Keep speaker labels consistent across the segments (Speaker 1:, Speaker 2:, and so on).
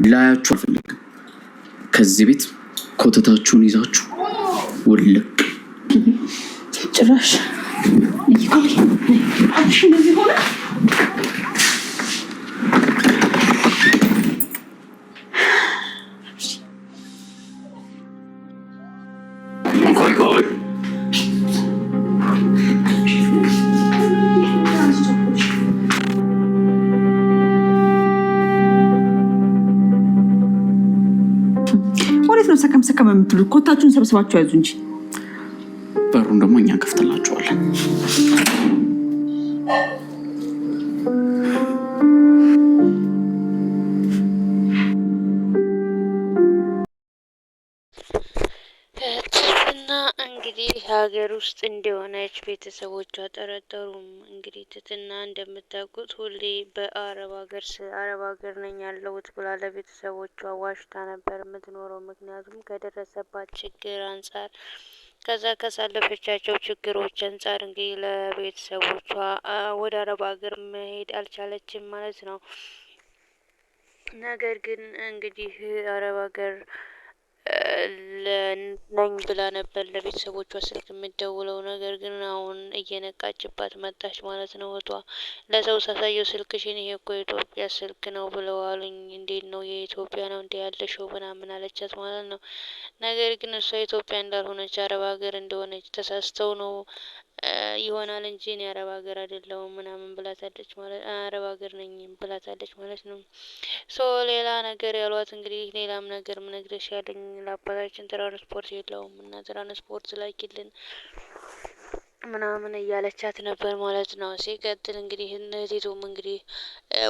Speaker 1: ላያችሁ አልፈልግም። ከዚህ ቤት ኮተታችሁን ይዛችሁ ውልቅ።
Speaker 2: ጭራሽ እንደዚህ ሆነ። ወዴት ነው ሰከም ሰከም የምትሉት? ኮታችሁን ሰብስባችሁ ያዙ እንጂ።
Speaker 1: በሩን ደግሞ እኛ ከፍተላችኋለን።
Speaker 3: ትትና እንግዲህ ሀገር ውስጥ እንደሆነች ቤተሰቦቿ ጠረጠሩም። እንግዲህ ትትና እንደምታውቁት ሁሌ በአረብ ሀገር ነኝ ያለሁት ብላ ለቤተሰቦቿ ዋሽታ ነበር የምትኖረው። ምክንያቱም ከደረሰባት ችግር አንጻር ከዛ ካሳለፈቻቸው ችግሮች አንጻር እንግዲህ ለቤተሰቦቿ ወደ አረብ ሀገር መሄድ አልቻለችም ማለት ነው። ነገር ግን እንግዲህ አረብ ሀገር ነኝ ብላ ነበር ለቤተሰቦቿ ስልክ የምትደውለው። ነገር ግን አሁን እየነቃችባት መጣች ማለት ነው። እህቷ ለሰው ሳሳየው ስልክሽን ይሄ እኮ የኢትዮጵያ ስልክ ነው ብለዋሉኝ። እንዴት ነው የኢትዮጵያ ነው እንዲ ያለሽው ምናምን አለቻት ማለት ነው። ነገር ግን እሷ ኢትዮጵያ እንዳልሆነች አረብ ሀገር እንደሆነች ተሳስተው ነው ይሆናል እንጂ እኔ አረብ ሀገር አይደለሁም ምናምን ብላታለች ማለት አረብ ሀገር ነኝ ብላታለች ማለት ነው። ሌላ ነገር ያሏት እንግዲህ ሌላም ነገር ምነግርሽ ያለኝ ለአባታችን ትራንስፖርት የለውም እና ትራንስፖርት ላኪልን ምናምን እያለቻት ነበር ማለት ነው። ሲቀጥል እንግዲህ እህቴቱም እንግዲህ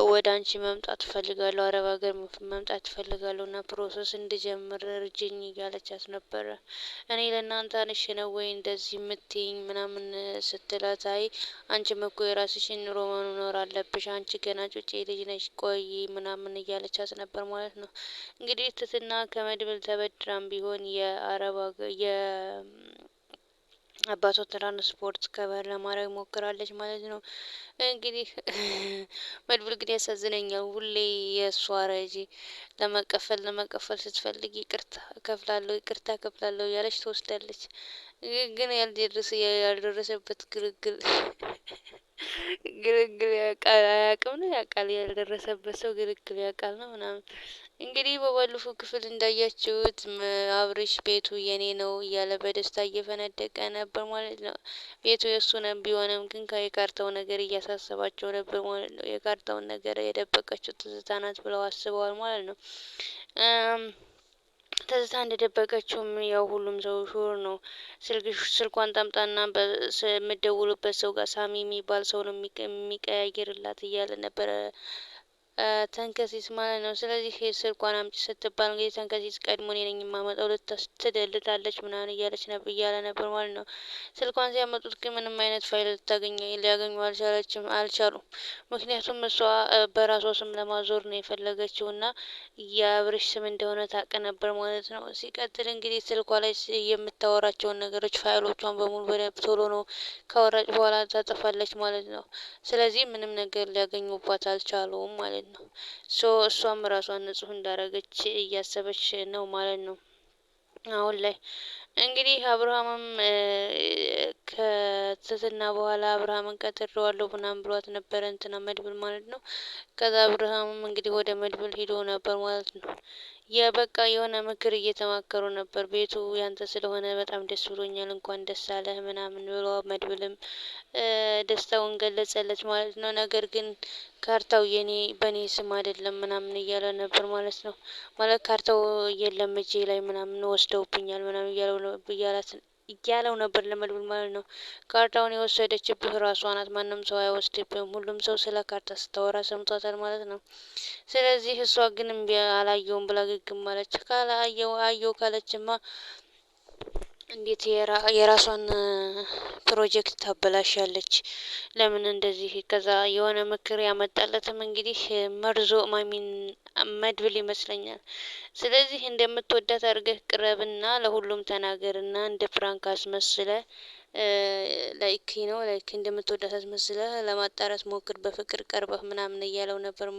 Speaker 3: ወደ አንቺ መምጣት እፈልጋለሁ፣ አረብ ሀገር መምጣት እፈልጋለሁ እና ፕሮሰስ እንድጀምር እርጅኝ እያለቻት ነበረ። እኔ ለእናንተ አንሽ ነው ወይ እንደዚህ የምትይኝ ምናምን ስትላት፣ አይ አንቺም እኮ የራስሽን ኑሮ መኖር አለብሽ፣ አንቺ ገና ጩጬ ልጅ ነሽ፣ ቆይ ምናምን እያለቻት ነበር ማለት ነው። እንግዲህ ትትና ከመድብል ተበድራም ቢሆን አባቷ ትራንስፖርት ከበር ለማድረግ ሞክራለች ማለት ነው። እንግዲህ መድብል ግን ያሳዝነኛል። ሁሌ የእሷ ረጂ ለመቀፈል ስትፈልግ ይቅርታ ከፍላለሁ እያለች ትወስዳለች። ግን ያልደረሰበት ግርግር ያውቃል አያውቅም ነው ያውቃል። ያልደረሰበት ሰው ግርግር ያውቃል ነው ምናምን። እንግዲህ በባለፈው ክፍል እንዳያችሁት አብርሽ ቤቱ የኔ ነው እያለ በደስታ እየፈነደቀ ነበር ማለት ነው። ቤቱ የእሱ ነው ቢሆንም ግን የካርታው ነገር እያሳሰባቸው ነበር ማለት ነው። የካርታውን ነገር የደበቀችው ትዝታ ናት ብለው አስበዋል ማለት ነው። ትዝታ እንደደበቀችውም ያው ሁሉም ሰው ሹር ነው። ስልኳን ጠምጣና የምትደውሉበት ሰው ጋር ሳሚ የሚባል ሰው ነው የሚቀያየርላት እያለ ነበረ ተንከሲስ ማለት ነው። ስለዚህ ስልኳን አምጪ ስትባል እንግዲህ ተንከሲስ ቀድሞ እኔ ነኝ የማመጣው ትደልታለች ምናምን እያለ ነበር ማለት ነው። ስልኳን ሲያመጡት ግን ምንም አይነት ፋይል ሊያገኙ አልቻሉም። ምክንያቱም እሷ በራሷ ስም ለማዞር ነው የፈለገችው እና የአብርሽ ስም እንደሆነ ታውቅ ነበር ማለት ነው። ሲቀጥል እንግዲህ ስልኳ ላይ የምታወራቸውን ነገሮች ፋይሎቿን በሙሉ በደንብ ቶሎ ነው ካወራጭ በኋላ ታጠፋለች ማለት ነው። ስለዚህ ምንም ነገር ሊያገኙባት አልቻሉም ማለት ነው። እሷም ራሷን ንጹህ እንዳረገች እያሰበች ነው ማለት ነው። አሁን ላይ እንግዲህ አብርሃምም ከትትና በኋላ አብርሃምን ቀጥሬዋለሁ ምናምን ብሏት ነበረ እንትና መድብል ማለት ነው። ከዛ አብርሃምም እንግዲህ ወደ መድብል ሄዶ ነበር ማለት ነው። የበቃ የሆነ ምክር እየተማከሩ ነበር። ቤቱ ያንተ ስለሆነ በጣም ደስ ብሎኛል፣ እንኳን ደስ አለህ ምናምን ብሎ መድብልም ደስታውን ገለጸለት ማለት ነው። ነገር ግን ካርታው በእኔ ስም አይደለም ምናምን እያለ ነበር ማለት ነው። ማለት ካርታው የለም እጄ ላይ ምናምን ወስደውብኛል ምናምን እያለው ነበር ለመድብል ማለት ነው። ካርታውን የወሰደችብህ ራሷ ናት፣ ማንም ሰው አይወስድብህም። ሁሉም ሰው ስለ ካርታ ስታወራ ሰምቷታል ማለት ነው። ስለዚህ እሷ ግን እምቢ አላየውም ብላ ግግም አለች። አየው ካለችማ እንዴት የራሷን ፕሮጀክት ታበላሻለች? ለምን እንደዚህ? ከዛ የሆነ ምክር ያመጣለትም እንግዲህ መድብል ይመስለኛል። ስለዚህ እንደምትወዳት አድርገህ ቅረብና ለሁሉም ተናገርና እንደ ፕራንክ አስመስለ ላይክ ነው ላይክ እንደምትወዳት አስመስለህ ለማጣራት ሞክር በፍቅር ቀርበህ ምናምን እያለው ነበር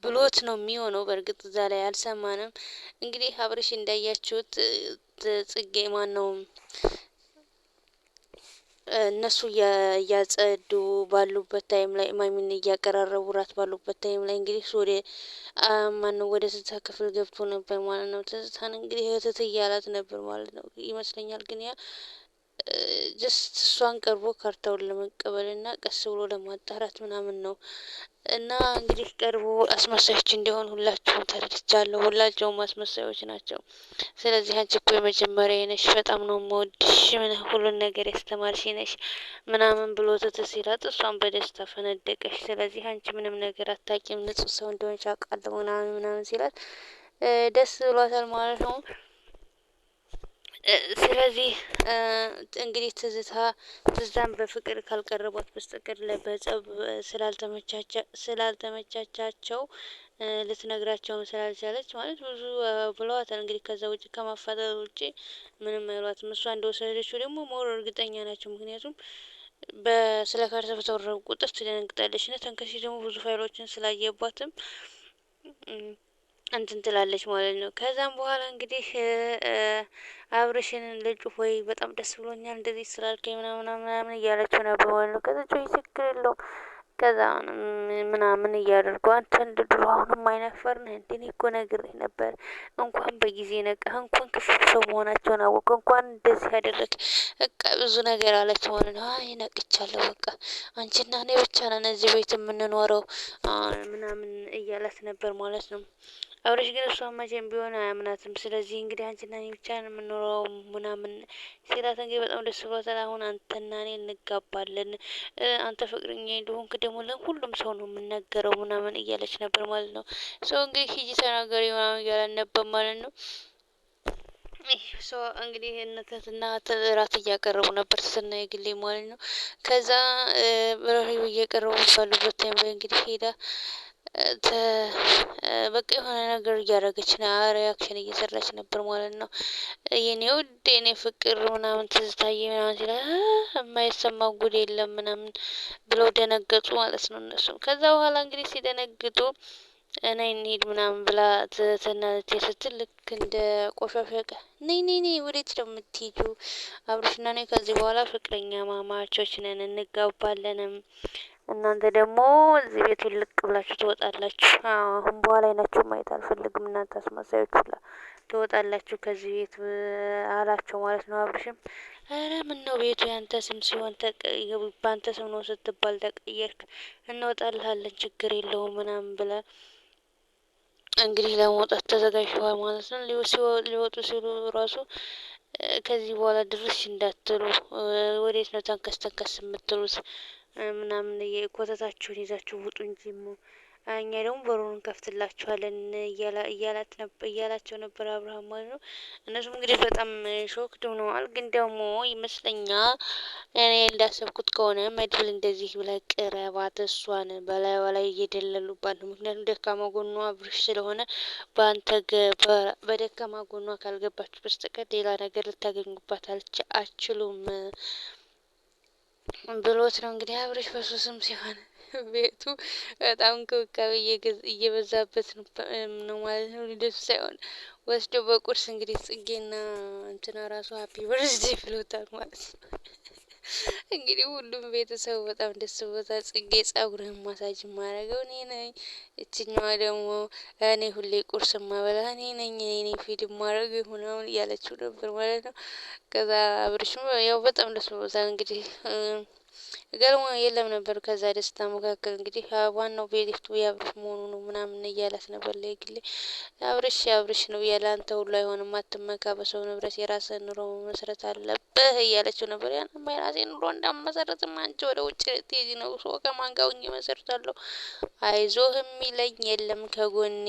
Speaker 3: ብሎት ነው የሚሆነው። በእርግጥ እዛ ላይ አልሰማንም። እንግዲህ አብርሽ እንዳያችሁት ጽጌ ማን ነው እነሱ እያጸዱ ባሉበት ታይም ላይ ማሚን እያቀራረቡ ራት ባሉበት ታይም ላይ እንግዲህ ወደ ማነው ወደ ትዝታ ክፍል ገብቶ ነበር ማለት ነው። ትዝታን እንግዲህ እህትት እያላት ነበር ማለት ነው ይመስለኛል። ግን ያ ጀስት እሷን ቀርቦ ካርታውን ለመቀበል እና ቀስ ብሎ ለማጣራት ምናምን ነው። እና እንግዲህ ቀርቦ አስመሳዮች እንዲሆን ሁላቸውም ተረድቻለሁ። ሁላቸውም አስመሳዮች ናቸው። ስለዚህ አንቺ እኮ የመጀመሪያ ነሽ፣ በጣም ነው የምወድሽ፣ ሁሉን ነገር ያስተማርሽ ነሽ ምናምን ብሎ ትትስ ሲላት እሷን በደስታ ፈነደቀሽ። ስለዚህ አንቺ ምንም ነገር አታውቂም፣ ንጹህ ሰው እንደሆንሽ አውቃለሁ ምናምን ምናምን ሲላት ደስ ብሏታል ማለት ነው። ስለዚህ እንግዲህ ትዝታን በፍቅር ካልቀረቧት በስተቀር በጸብ ስላልተመቻቻቸው ልትነግራቸውም ስላልቻለች ማለት ብዙ ብለዋታል። እንግዲህ ከዛ ውጭ ከማፋጠጥ ውጭ ምንም አይሏትም። እሷ እንደወሰደችው ደግሞ ሞር እርግጠኛ ናቸው። ምክንያቱም ስለ ካርታ በተወረቡ ቁጥር ትደነግጣለች። እና ተንከሴ ደግሞ ብዙ ፋይሎችን ስላየባትም እንትን ትላለች ማለት ነው። ከዛም በኋላ እንግዲህ አብርሽን ልጁ ሆይ በጣም ደስ ብሎኛል እንደዚህ ስላልከኝ ምናምን እያለችው ነበር ማለት ነው። ከዛ ችግር የለውም ከዛ ምናምን እያደርጉ አንተ እንደ ድሮ አሁንም አይነፈር ነህ እንዴ? እኔ እኮ ነግሬህ ነበር። እንኳን በጊዜ ነቃህ፣ እንኳን ክፉ ሰው መሆናቸውን አወቅ፣ እንኳን እንደዚህ ያደረግ በቃ ብዙ ነገር አለች ማለት ነው። አይ ነቅቻለሁ፣ በቃ አንቺና እኔ ብቻ ነን እዚህ ቤት የምንኖረው ምናምን እያላት ነበር ማለት ነው። አብረሽ ግን እሷ መቼም ቢሆን አያምናትም። ስለዚህ እንግዲህ አንቺና እኔ ብቻ ነው የምንኖረው ምናምን ሲላት እንግዲህ በጣም ደስ ብሏታል። አሁን አንተና እኔ እንጋባለን፣ አንተ ፍቅረኛ እንደሆንክ ደግሞ ለሁሉም ሰው ነው የምናገረው ምናምን እያለች ነበር ማለት ነው። ሰው እንግዲህ ሂጂ ተናገሪ ምናምን እያለን ነበር ማለት ነው። እንግዲህ እነትና እራት እያቀረቡ ነበር ስናይ ግሌ ማለት ነው። ከዛ በረሪ እየቀረቡ ባሉበት ታይም ላይ እንግዲህ ሄዳ በቃ የሆነ ነገር እያደረገች ነው፣ ሪያክሽን እየሰራች ነበር ማለት ነው። የኔ ውድ የኔ ፍቅር ምናምን ትዝታዬ ምናምን ሲላ የማይሰማ ጉድ የለም ምናምን ብለው ደነገጡ ማለት ነው እነሱም። ከዛ በኋላ እንግዲህ ሲደነግጡ እኔ እንሂድ ምናምን ብላ ትናንት ስትል ልክ እንደ ቆሻሻ ነይ ወዴት ነው የምትሄጂው? አብርሽና እኔ ከዚህ በኋላ ፍቅረኛ ማማቾች ነን፣ እንጋባለንም እናንተ ደግሞ እዚህ ቤት ልቅ ብላችሁ ትወጣላችሁ። አሁን በኋላ አይናችሁ ማየት አልፈልግም እናንተ አስመሳዮች ሁላ ትወጣላችሁ ከዚህ ቤት አላቸው ማለት ነው። አብርሽም ኧረ ምን ነው ቤቱ ያንተ ስም ሲሆን በአንተ ስም ነው ስትባል ተቀየርክ፣ እንወጣልሃለን ችግር የለውም ምናምን ብለ እንግዲህ ለመውጣት ተዘጋጅተዋል ማለት ነው። ሊወጡ ሲሉ ራሱ ከዚህ በኋላ ድርሽ እንዳትሉ፣ ወዴት ነው ተንከስ የምትሉት ምናምን ኮተታችሁን ይዛችሁ ውጡ እንጂ እኛ ደግሞ በሩን እንከፍትላችኋለን እያላቸው ነበር አብርሃም ማለት ነው። እነሱም እንግዲህ በጣም ሾክድ ሆነዋል። ግን ደግሞ ይመስለኛል እኔ እንዳሰብኩት ከሆነ መድብል እንደዚህ ብለህ ቅረባት፣ እሷን በላይ እየደለሉባት ነው። ምክንያቱም ደካማ ጎኗ አብርሽ ስለሆነ በደካማ ጎኗ ካልገባችሁ በስተቀር ሌላ ነገር ልታገኙባት አችሉም ብሎት ነው እንግዲህ አብርሽ በሱስም ሲሆን ቤቱ በጣም እንክብካቤ እየበዛበት ነው ማለት ነው። ልደቱ ሳይሆን ወስዶ በቁርስ እንግዲህ ጽጌና እንትና ራሱ ሀፒ በርዝዴ ብሎታል ማለት ነው። እንግዲህ ሁሉም ቤተሰቡ በጣም ደስ ብሎታል። ጽጌ ጸጉርህን ማሳጅ ማረገው እኔ ነኝ፣ እችኛዋ ደግሞ እኔ ሁሌ ቁርስ ማበላ እኔ ነኝ ፊልም ማረገው ምናምን እያለችው ነበር ማለት ነው። ከዛ አብርሽም ያው በጣም ደስ ብሎታል እንግዲህ ገርሞ የለም ነበር። ከዛ ደስታ መካከል እንግዲህ ዋናው ቤሊፍቱ የአብርሽ መሆኑ ነው ምናምን እያላት ነበር። ለግሌ አብርሽ ነው እያለ አንተ ሁሉ አይሆንም፣ አትመካ በሰው ንብረት የራስህን ኑሮ መመስረት አለብህ እያለችው ነበር። ያንማ የራሴን ኑሮ እንዳመሰረትም አንቺ ወደ ውጭ ልትሄጂ ነው፣ ሰው ከማን ጋር ሆኜ እመሰርታለሁ፣ አይዞህ የሚለኝ የለም ከጎኔ፣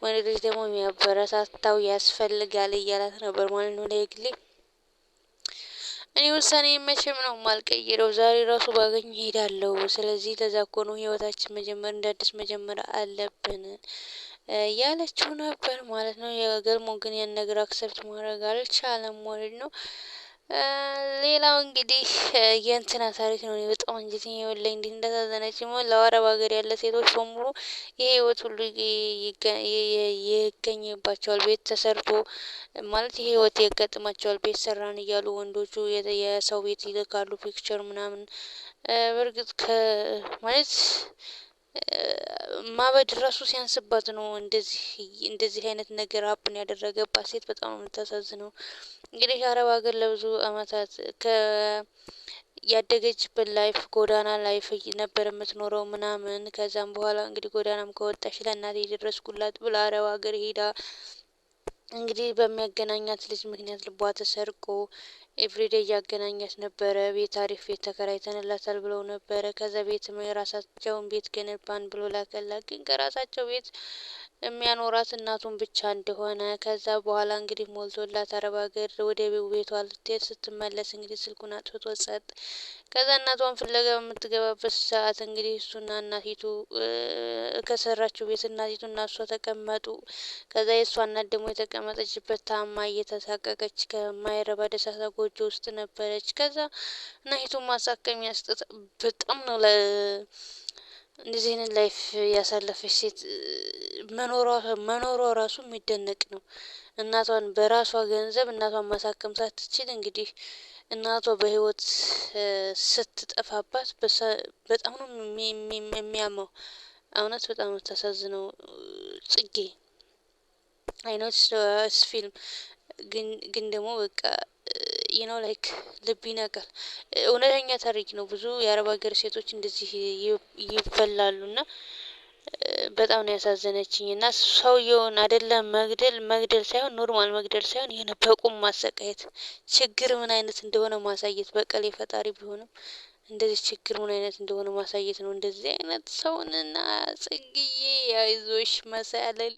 Speaker 3: ወንድ ልጅ ደግሞ የሚያበረታታው ያስፈልጋል እያላት ነበር ማለት ነው ለግሌ። እኔ ውሳኔ መቼም ነው የማልቀይረው፣ ዛሬ ራሱ ባገኝ ሄዳለሁ። ስለዚህ ለዛ እኮ ነው ህይወታችን እንደ አዲስ መጀመር አለብን ያለችው ነበር ማለት ነው። የገርሞ ግን ያን ነገር አክሰፕት ማድረግ አልቻለም ማለት ነው። ሌላው እንግዲህ የእንትና ታሪክ ነው። በጣም እንጂ ወላሂ እንዴት እንዳሳዘነች ለአረብ ሀገር ያለ ሴቶች በሙሉ ይሄ ህይወት ሁሉ ይገኝባቸዋል። ቤት ተሰርቶ ማለት ይሄ ህይወት ያጋጥማቸዋል። ቤት ሰራን እያሉ ወንዶቹ የሰው ቤት ይልካሉ፣ ፒክቸር ምናምን። በእርግጥ ማለት ማበድ ራሱ ሲያንስባት ነው እንደዚህ አይነት ነገር ሀፕን ያደረገባት ሴት በጣም ነው የምታሳዝነው። እንግዲህ አረብ ሀገር ለብዙ አመታት ያደገችበት ላይፍ ጎዳና ላይፍ ነበር የምትኖረው ምናምን። ከዛም በኋላ እንግዲህ ጎዳናም ከወጣች ለእናቴ የደረስኩላት ብላ አረብ ሀገር ሄዳ እንግዲህ በሚያገናኛት ልጅ ምክንያት ልቧ ተሰርቆ ኤቭሪዴ እያገናኛት ነበረ። ቤት አሪፍ ቤት ተከራይተንላታል ብለው ነበረ። ከዛ ቤት የራሳቸውን ቤት ገነባን ብሎ ላከላት። ግን ከራሳቸው ቤት የሚያኖራት እናቱን ብቻ እንደሆነ ከዛ በኋላ እንግዲህ ሞልቶላት አረብ ሀገር ወደ ቤቷ ልትሄድ ስትመለስ እንግዲህ ስልኩን አጥፍቶ ጸጥ። ከዛ እናቷን ፍለጋ በምትገባበት ሰዓት እንግዲህ እሱና እናቲቱ ከሰራችው ቤት እናቲቱ እና እሷ ተቀመጡ። ከዛ የእሷ እናት ደግሞ የተቀመጠችበት ታማ እየተሳቀቀች ከማይረባ ደሳሳ ጎጆ ውስጥ ነበረች። ከዛ እናቲቱን ማሳከም ያስጠጣ በጣም ነው እንደዚህ አይነት ላይፍ ያሳለፈች ሴት መኖሯ ራሱ የሚደነቅ ነው። እናቷን በራሷ ገንዘብ እናቷን ማሳከም ሳትችል እንግዲህ እናቷ በህይወት ስትጠፋባት በጣም ነው የሚያመው። እውነት በጣም ነው ተሳዝነው። ጽጌ አይኖች ፊልም ግን ደግሞ በቃ ላይክ ልብ ይነካል። እውነተኛ ታሪክ ነው። ብዙ የአረብ ሀገር ሴቶች እንደዚህ ይበላሉ እና በጣም ነው ያሳዘነችኝ። እና ሰውየውን አይደለም መግደል ሳይሆን ኖርማል መግደል ሳይሆን የሆነ በቁም ማሰቃየት ችግር ምን አይነት እንደሆነ ማሳየት። በቀል የፈጣሪ ቢሆንም እንደዚህ ችግር ምን አይነት እንደሆነ ማሳየት ነው። እንደዚህ አይነት ሰውንና ጽግዬ አይዞሽ መሳያለል